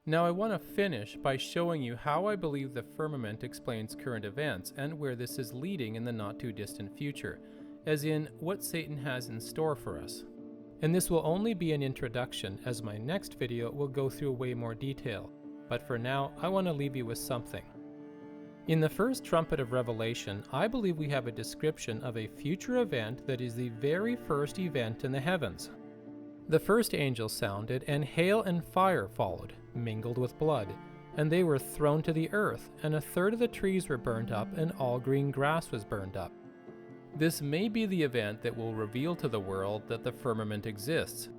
Now I want to finish by showing you how I believe the firmament explains current events and where this is leading in the not too distant future, as in what Satan has in store for us. And this will only be an introduction, as my next video will go through way more detail, but for now I want to leave you with something. In the first trumpet of Revelation, I believe we have a description of a future event that is the very first event in the heavens. The first angel sounded, and hail and fire followed, mingled with blood, and they were thrown to the earth, and a third of the trees were burnt up, and all green grass was burned up. This may be the event that will reveal to the world that the firmament exists,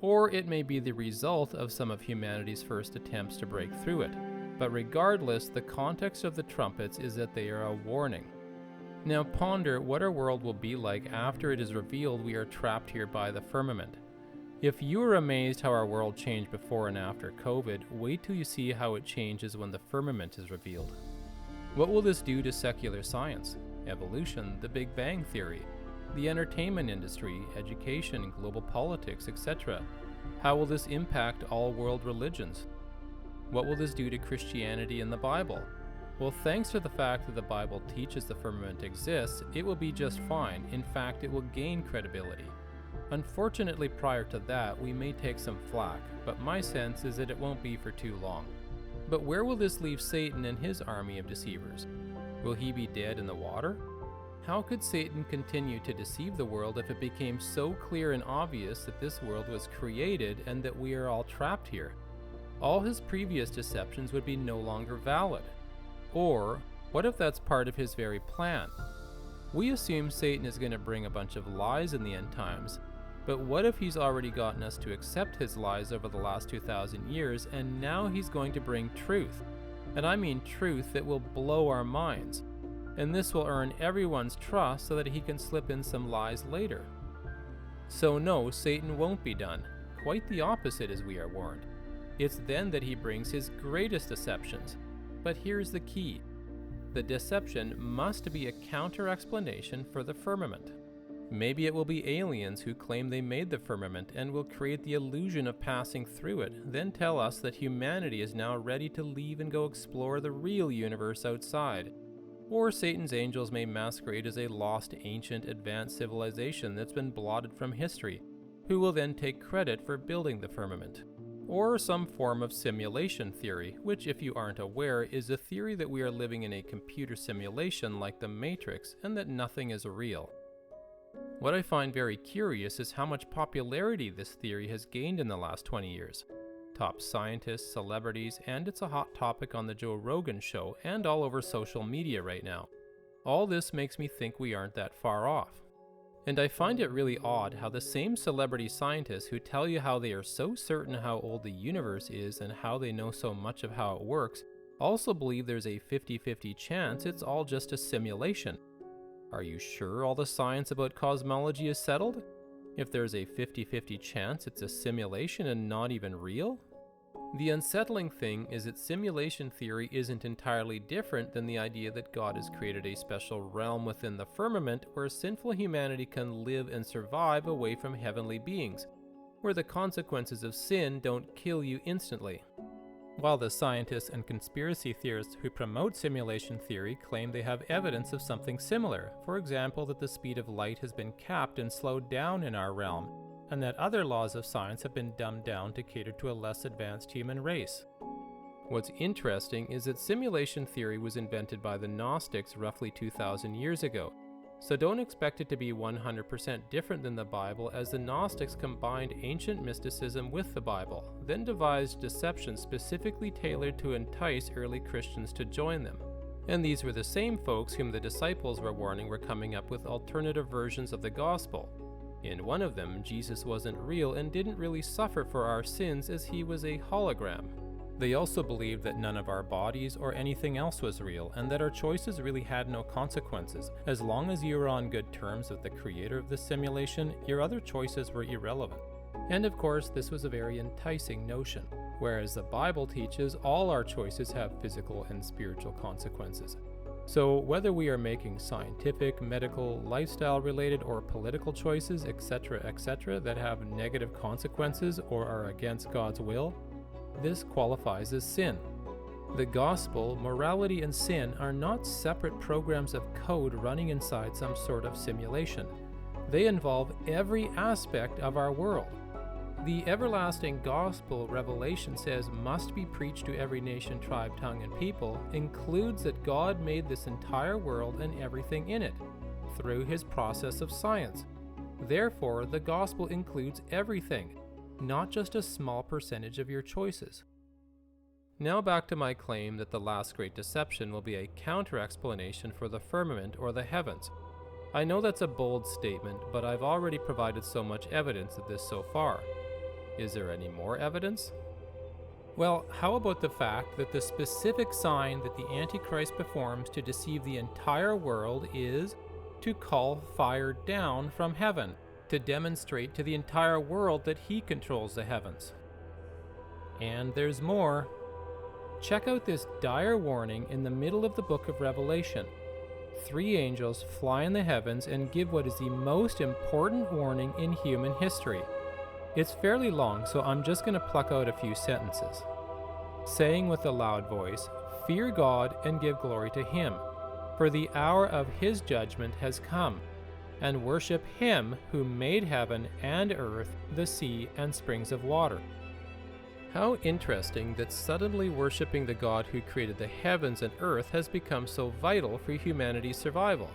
or it may be the result of some of humanity's first attempts to break through it. But regardless, the context of the trumpets is that they are a warning. Now ponder what our world will be like after it is revealed we are trapped here by the firmament. If you are amazed how our world changed before and after COVID, wait till you see how it changes when the firmament is revealed. What will this do to secular science, evolution, the Big Bang Theory, the entertainment industry, education, global politics, etc.? How will this impact all world religions? What will this do to Christianity and the Bible? Well, thanks to the fact that the Bible teaches the firmament exists, it will be just fine. In fact, it will gain credibility. Unfortunately, prior to that, we may take some flack, but my sense is that it won't be for too long. But where will this leave Satan and his army of deceivers? Will he be dead in the water? How could Satan continue to deceive the world if it became so clear and obvious that this world was created and that we are all trapped here? All his previous deceptions would be no longer valid. Or, what if that's part of his very plan? We assume Satan is going to bring a bunch of lies in the end times, but what if he's already gotten us to accept his lies over the last 2,000 years, and now he's going to bring truth? And I mean truth that will blow our minds. And this will earn everyone's trust so that he can slip in some lies later. So no, Satan won't be done. Quite the opposite, as we are warned. It's then that he brings his greatest deceptions. But here's the key. The deception must be a counter-explanation for the firmament. Maybe it will be aliens who claim they made the firmament and will create the illusion of passing through it, then tell us that humanity is now ready to leave and go explore the real universe outside. Or Satan's angels may masquerade as a lost, ancient, advanced civilization that's been blotted from history, who will then take credit for building the firmament. Or some form of simulation theory, which, if you aren't aware, is a theory that we are living in a computer simulation like the Matrix and that nothing is real. What I find very curious is how much popularity this theory has gained in the last 20 years. Top scientists, celebrities, and it's a hot topic on the Joe Rogan show and all over social media right now. All this makes me think we aren't that far off. And I find it really odd how the same celebrity scientists who tell you how they are so certain how old the universe is and how they know so much of how it works also believe there's a 50-50 chance it's all just a simulation. Are you sure all the science about cosmology is settled? If there's a 50-50 chance it's a simulation and not even real? The unsettling thing is that simulation theory isn't entirely different than the idea that God has created a special realm within the firmament where sinful humanity can live and survive away from heavenly beings, where the consequences of sin don't kill you instantly. While the scientists and conspiracy theorists who promote simulation theory claim they have evidence of something similar, for example that the speed of light has been capped and slowed down in our realm, and that other laws of science have been dumbed down to cater to a less advanced human race. What's interesting is that simulation theory was invented by the Gnostics roughly 2,000 years ago, so don't expect it to be 100% different than the Bible, as the Gnostics combined ancient mysticism with the Bible, then devised deceptions specifically tailored to entice early Christians to join them. And these were the same folks whom the disciples were warning were coming up with alternative versions of the gospel. In one of them, Jesus wasn't real and didn't really suffer for our sins as he was a hologram. They also believed that none of our bodies or anything else was real, and that our choices really had no consequences. As long as you were on good terms with the creator of the simulation, your other choices were irrelevant. And of course, this was a very enticing notion, whereas the Bible teaches all our choices have physical and spiritual consequences. So whether we are making scientific, medical, lifestyle-related, or political choices, etc., that have negative consequences or are against God's will, this qualifies as sin. The gospel, morality, and sin are not separate programs of code running inside some sort of simulation. They involve every aspect of our world. The everlasting gospel Revelation says must be preached to every nation, tribe, tongue, and people includes that God made this entire world and everything in it through his process of science. Therefore, the gospel includes everything, not just a small percentage of your choices. Now back to my claim that the last great deception will be a counter-explanation for the firmament or the heavens. I know that's a bold statement, but I've already provided so much evidence of this so far. Is there any more evidence? Well, how about the fact that the specific sign that the Antichrist performs to deceive the entire world is to call fire down from heaven, to demonstrate to the entire world that he controls the heavens. And there's more. Check out this dire warning in the middle of the book of Revelation. 3 angels fly in the heavens and give what is the most important warning in human history. It's fairly long, so I'm just going to pluck out a few sentences. Saying with a loud voice, "Fear God and give glory to him, for the hour of his judgment has come, and worship him who made heaven and earth, the sea, and springs of water." How interesting that suddenly worshiping the God who created the heavens and earth has become so vital for humanity's survival.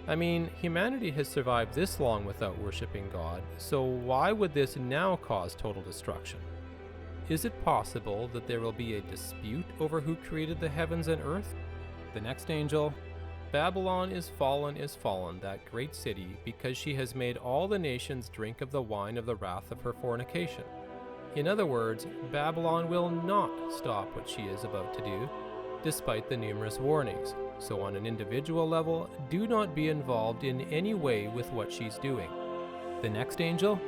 I mean, humanity has survived this long without worshiping God, so why would this now cause total destruction? Is it possible that there will be a dispute over who created the heavens and earth? The next angel, "Babylon is fallen, that great city, because she has made all the nations drink of the wine of the wrath of her fornication." In other words, Babylon will not stop what she is about to do, despite the numerous warnings. So on an individual level, do not be involved in any way with what she's doing. The next angel,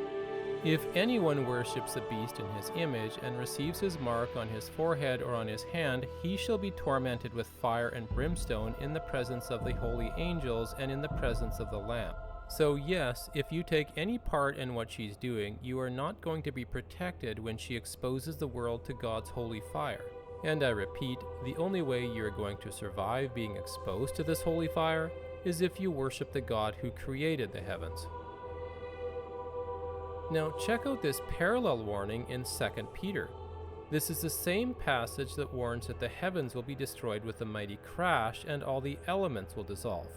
"If anyone worships the beast in his image and receives his mark on his forehead or on his hand, he shall be tormented with fire and brimstone in the presence of the holy angels and in the presence of the Lamb." So yes, if you take any part in what she's doing, you are not going to be protected when she exposes the world to God's holy fire. And I repeat, the only way you're going to survive being exposed to this holy fire is if you worship the God who created the heavens. Now check out this parallel warning in 2 Peter. This is the same passage that warns that the heavens will be destroyed with a mighty crash and all the elements will dissolve.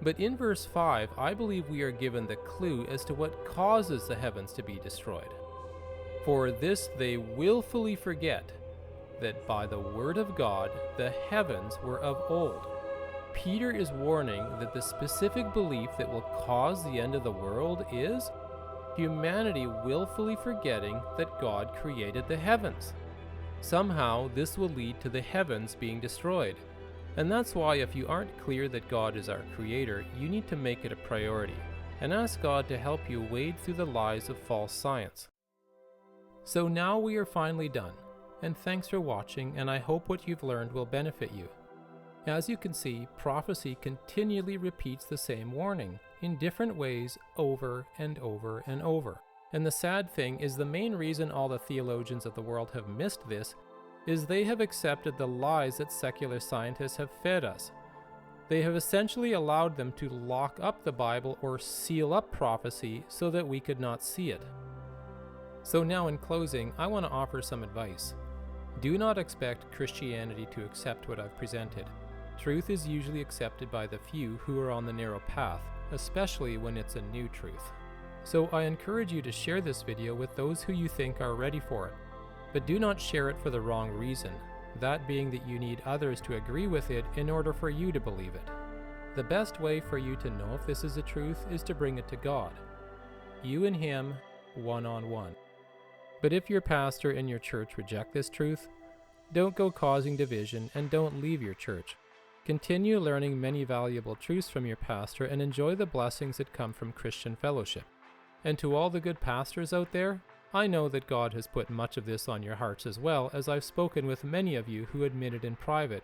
But in verse 5, I believe we are given the clue as to what causes the heavens to be destroyed. "For this they willfully forget that by the word of God the heavens were of old." Peter is warning that the specific belief that will cause the end of the world is humanity willfully forgetting that God created the heavens. Somehow this will lead to the heavens being destroyed. And that's why if you aren't clear that God is our creator, you need to make it a priority and ask God to help you wade through the lies of false science. So now we are finally done, and thanks for watching, and I hope what you've learned will benefit you. As you can see, prophecy continually repeats the same warning in different ways over and over and over. And the sad thing is the main reason all the theologians of the world have missed this is they have accepted the lies that secular scientists have fed us. They have essentially allowed them to lock up the Bible or seal up prophecy so that we could not see it. So now in closing, I want to offer some advice. Do not expect Christianity to accept what I've presented. Truth is usually accepted by the few who are on the narrow path, especially when it's a new truth. So I encourage you to share this video with those who you think are ready for it. But do not share it for the wrong reason, that being that you need others to agree with it in order for you to believe it. The best way for you to know if this is the truth is to bring it to God. You and Him, one-on-one. But if your pastor and your church reject this truth, don't go causing division and don't leave your church. Continue learning many valuable truths from your pastor and enjoy the blessings that come from Christian fellowship. And to all the good pastors out there, I know that God has put much of this on your hearts as well, as I've spoken with many of you who admit it in private,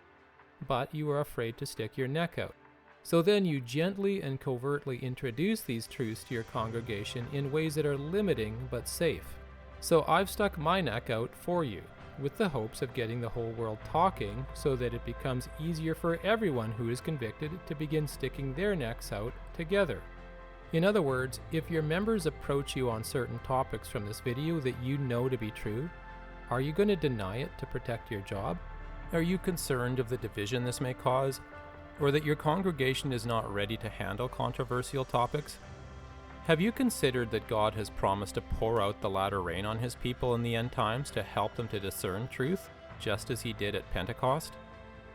but you are afraid to stick your neck out. So then you gently and covertly introduce these truths to your congregation in ways that are limiting but safe. So I've stuck my neck out for you. with the hopes of getting the whole world talking so that it becomes easier for everyone who is convicted to begin sticking their necks out together. In other words, if your members approach you on certain topics from this video that you know to be true, are you going to deny it to protect your job? Are you concerned of the division this may cause? Or that your congregation is not ready to handle controversial topics? Have you considered that God has promised to pour out the latter rain on his people in the end times to help them to discern truth, just as he did at Pentecost?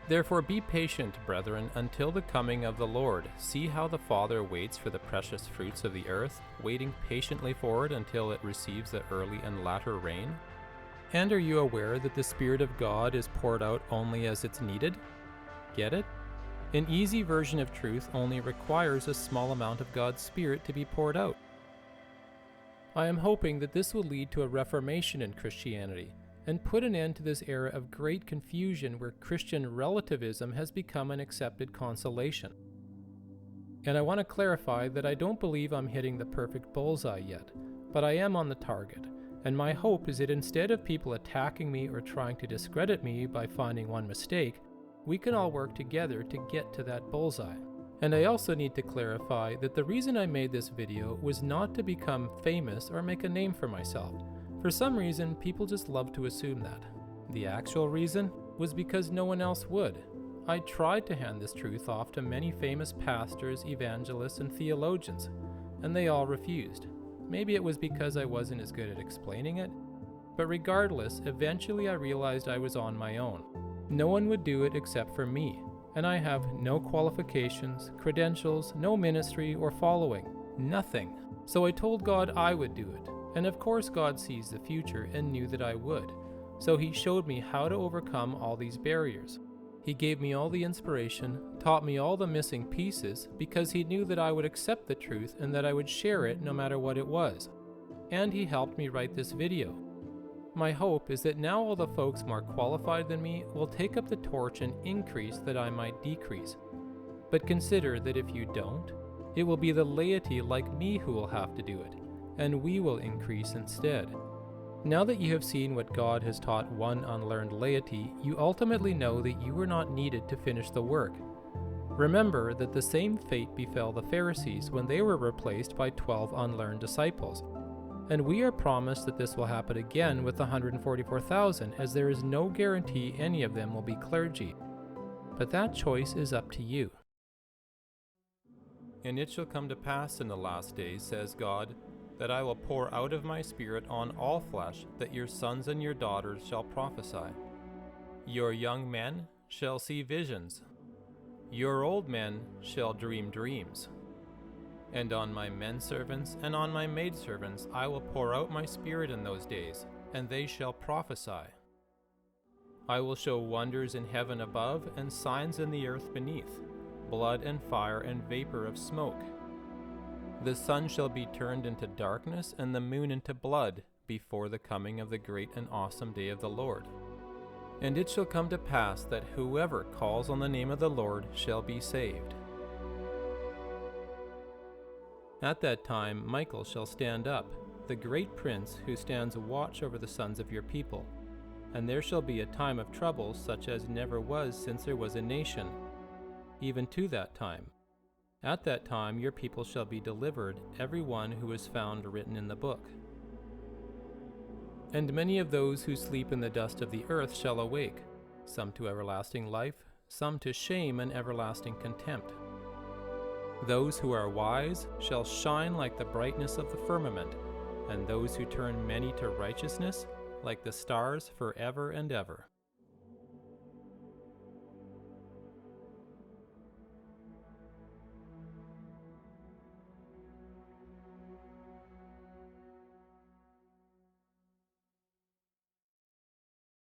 Therefore be patient, brethren, until the coming of the Lord. See how the Father waits for the precious fruits of the earth, waiting patiently for it until it receives the early and latter rain? And are you aware that the Spirit of God is poured out only as it's needed? Get it? An easy version of truth only requires a small amount of God's Spirit to be poured out. I am hoping that this will lead to a reformation in Christianity and put an end to this era of great confusion where Christian relativism has become an accepted consolation. And I want to clarify that I don't believe I'm hitting the perfect bullseye yet, but I am on the target, and my hope is that instead of people attacking me or trying to discredit me by finding one mistake, we can all work together to get to that bullseye. And I also need to clarify that the reason I made this video was not to become famous or make a name for myself. For some reason, people just love to assume that. The actual reason was because no one else would. I tried to hand this truth off to many famous pastors, evangelists, and theologians, and they all refused. Maybe it was because I wasn't as good at explaining it, but regardless, eventually I realized I was on my own. No one would do it except for me, and I have no qualifications, credentials, no ministry or following, nothing. So I told God I would do it, and of course God sees the future and knew that I would. So he showed me how to overcome all these barriers. He gave me all the inspiration, taught me all the missing pieces, because he knew that I would accept the truth and that I would share it no matter what it was. And he helped me write this video. My hope is that now all the folks more qualified than me will take up the torch and increase that I might decrease. But consider that if you don't, it will be the laity like me who will have to do it, and we will increase instead. Now that you have seen what God has taught one unlearned laity, you ultimately know that you were not needed to finish the work. Remember that the same fate befell the Pharisees when they were replaced by 12 unlearned disciples. And we are promised that this will happen again with the 144,000, as there is no guarantee any of them will be clergy. But that choice is up to you. And it shall come to pass in the last days, says God, that I will pour out of my Spirit on all flesh, that your sons and your daughters shall prophesy. Your young men shall see visions. Your old men shall dream dreams. And on my menservants and on my maidservants I will pour out my Spirit in those days, and they shall prophesy. I will show wonders in heaven above and signs in the earth beneath, blood and fire and vapor of smoke. The sun shall be turned into darkness and the moon into blood before the coming of the great and awesome day of the Lord. And it shall come to pass that whoever calls on the name of the Lord shall be saved. At that time Michael shall stand up, the great prince who stands watch over the sons of your people. And there shall be a time of trouble such as never was since there was a nation, even to that time. At that time your people shall be delivered, every one who is found written in the book. And many of those who sleep in the dust of the earth shall awake, some to everlasting life, some to shame and everlasting contempt. Those who are wise shall shine like the brightness of the firmament, and those who turn many to righteousness like the stars forever and ever.